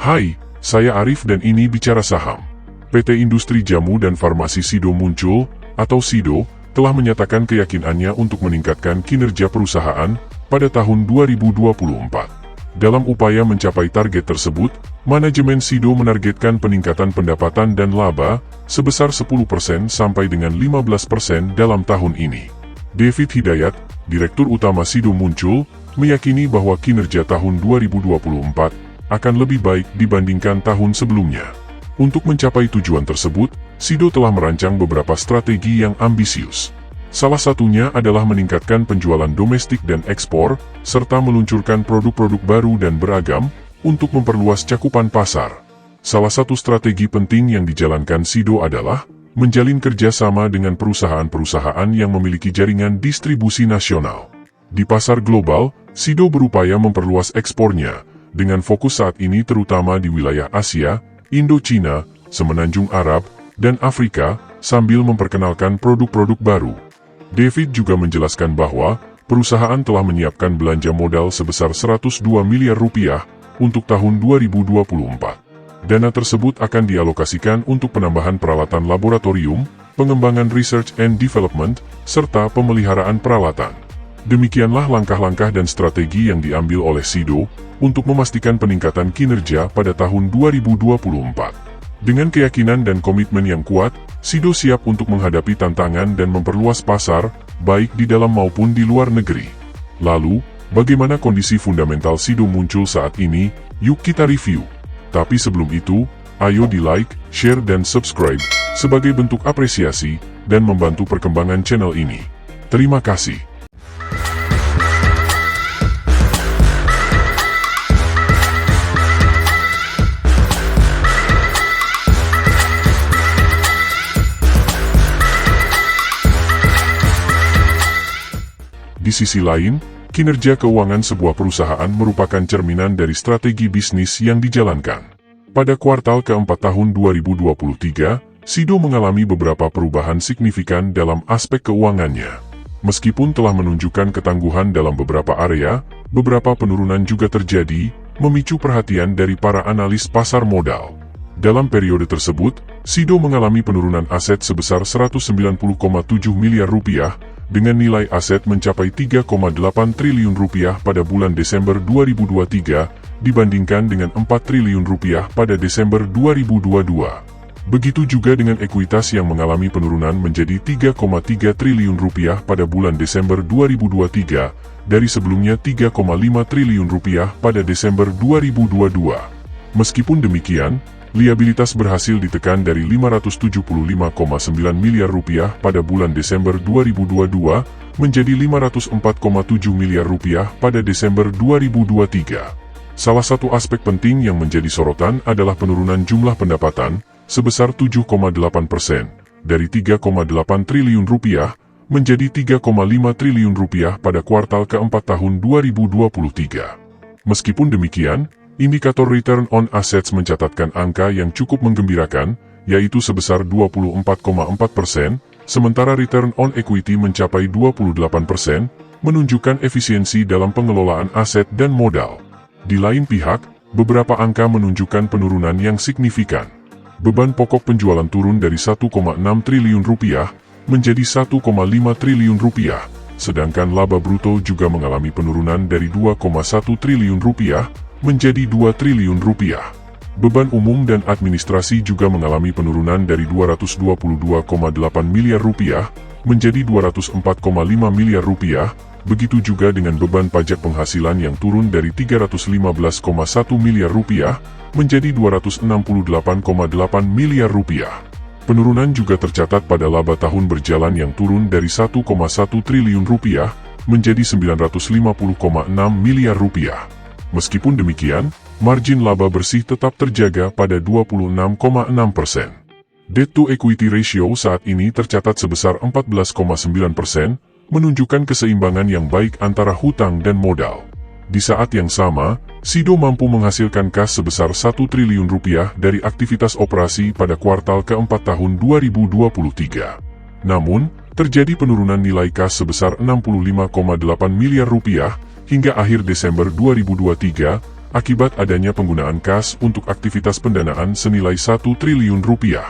Hai, saya Arif dan ini Bicara Saham. PT Industri Jamu dan Farmasi Sido Muncul, atau Sido, telah menyatakan keyakinannya untuk meningkatkan kinerja perusahaan pada tahun 2024. Dalam upaya mencapai target tersebut, manajemen Sido menargetkan peningkatan pendapatan dan laba sebesar 10% sampai dengan 15% dalam tahun ini. David Hidayat, Direktur Utama Sido Muncul, meyakini bahwa kinerja tahun 2024 akan lebih baik dibandingkan tahun sebelumnya. Untuk mencapai tujuan tersebut, Sido telah merancang beberapa strategi yang ambisius. Salah satunya adalah meningkatkan penjualan domestik dan ekspor, serta meluncurkan produk-produk baru dan beragam untuk memperluas cakupan pasar. Salah satu strategi penting yang dijalankan Sido adalah menjalin kerjasama dengan perusahaan-perusahaan yang memiliki jaringan distribusi nasional. Di pasar global, Sido berupaya memperluas ekspornya, dengan fokus saat ini terutama di wilayah Asia, Indo-Cina, Semenanjung Arab, dan Afrika, sambil memperkenalkan produk-produk baru. David juga menjelaskan bahwa perusahaan telah menyiapkan belanja modal sebesar 102 miliar rupiah untuk tahun 2024. Dana tersebut akan dialokasikan untuk penambahan peralatan laboratorium, pengembangan research and development, serta pemeliharaan peralatan. Demikianlah langkah-langkah dan strategi yang diambil oleh Sido untuk memastikan peningkatan kinerja pada tahun 2024. Dengan keyakinan dan komitmen yang kuat, Sido siap untuk menghadapi tantangan dan memperluas pasar, baik di dalam maupun di luar negeri. Lalu, bagaimana kondisi fundamental Sido Muncul saat ini? Yuk kita review. Tapi sebelum itu, ayo di like, share dan subscribe, sebagai bentuk apresiasi, dan membantu perkembangan channel ini. Terima kasih. Di sisi lain, kinerja keuangan sebuah perusahaan merupakan cerminan dari strategi bisnis yang dijalankan. Pada kuartal keempat tahun 2023, Sido mengalami beberapa perubahan signifikan dalam aspek keuangannya. Meskipun telah menunjukkan ketangguhan dalam beberapa area, beberapa penurunan juga terjadi, memicu perhatian dari para analis pasar modal. Dalam periode tersebut, Sido mengalami penurunan aset sebesar 190,7 miliar rupiah, dengan nilai aset mencapai 3,8 triliun rupiah pada bulan Desember 2023, dibandingkan dengan 4 triliun rupiah pada Desember 2022. Begitu juga dengan ekuitas yang mengalami penurunan menjadi 3,3 triliun rupiah pada bulan Desember 2023, dari sebelumnya 3,5 triliun rupiah pada Desember 2022. Meskipun demikian, liabilitas berhasil ditekan dari 575,9 miliar rupiah pada bulan Desember 2022 menjadi 504,7 miliar rupiah pada Desember 2023. Salah satu aspek penting yang menjadi sorotan adalah penurunan jumlah pendapatan sebesar 7,8%, dari 3,8 triliun rupiah menjadi 3,5 triliun rupiah pada kuartal keempat tahun 2023. Meskipun demikian, indikator return on assets mencatatkan angka yang cukup menggembirakan, yaitu sebesar 24,4%, sementara return on equity mencapai 28%, menunjukkan efisiensi dalam pengelolaan aset dan modal. Di lain pihak, beberapa angka menunjukkan penurunan yang signifikan. Beban pokok penjualan turun dari 1,6 triliun rupiah menjadi 1,5 triliun rupiah, sedangkan laba bruto juga mengalami penurunan dari 2,1 triliun rupiah menjadi 2 triliun rupiah. Beban umum dan administrasi juga mengalami penurunan dari 222,8 miliar rupiah menjadi 204,5 miliar rupiah, begitu juga dengan beban pajak penghasilan yang turun dari 315,1 miliar rupiah menjadi 268,8 miliar rupiah. Penurunan juga tercatat pada laba tahun berjalan yang turun dari 1,1 triliun rupiah menjadi 950,6 miliar rupiah. Meskipun demikian, margin laba bersih tetap terjaga pada 26,6%. Debt to equity ratio saat ini tercatat sebesar 14,9%, menunjukkan keseimbangan yang baik antara hutang dan modal. Di saat yang sama, Sido mampu menghasilkan kas sebesar 1 triliun rupiah dari aktivitas operasi pada kuartal keempat tahun 2023. Namun, terjadi penurunan nilai kas sebesar 65,8 miliar rupiah, hingga akhir Desember 2023, akibat adanya penggunaan kas untuk aktivitas pendanaan senilai 1 triliun rupiah.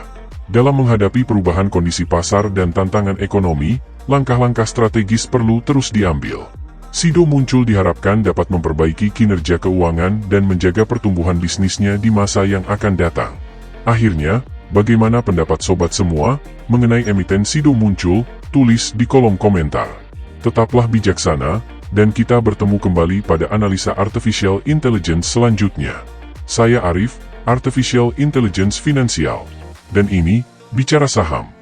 Dalam menghadapi perubahan kondisi pasar dan tantangan ekonomi, langkah-langkah strategis perlu terus diambil. Sido Muncul diharapkan dapat memperbaiki kinerja keuangan dan menjaga pertumbuhan bisnisnya di masa yang akan datang. Akhirnya, bagaimana pendapat sobat semua mengenai emiten Sido Muncul? Tulis di kolom komentar. Tetaplah bijaksana, dan kita bertemu kembali pada analisa Artificial Intelligence selanjutnya. Saya Arif, Artificial Intelligence Finansial. Dan ini, Bicara Saham.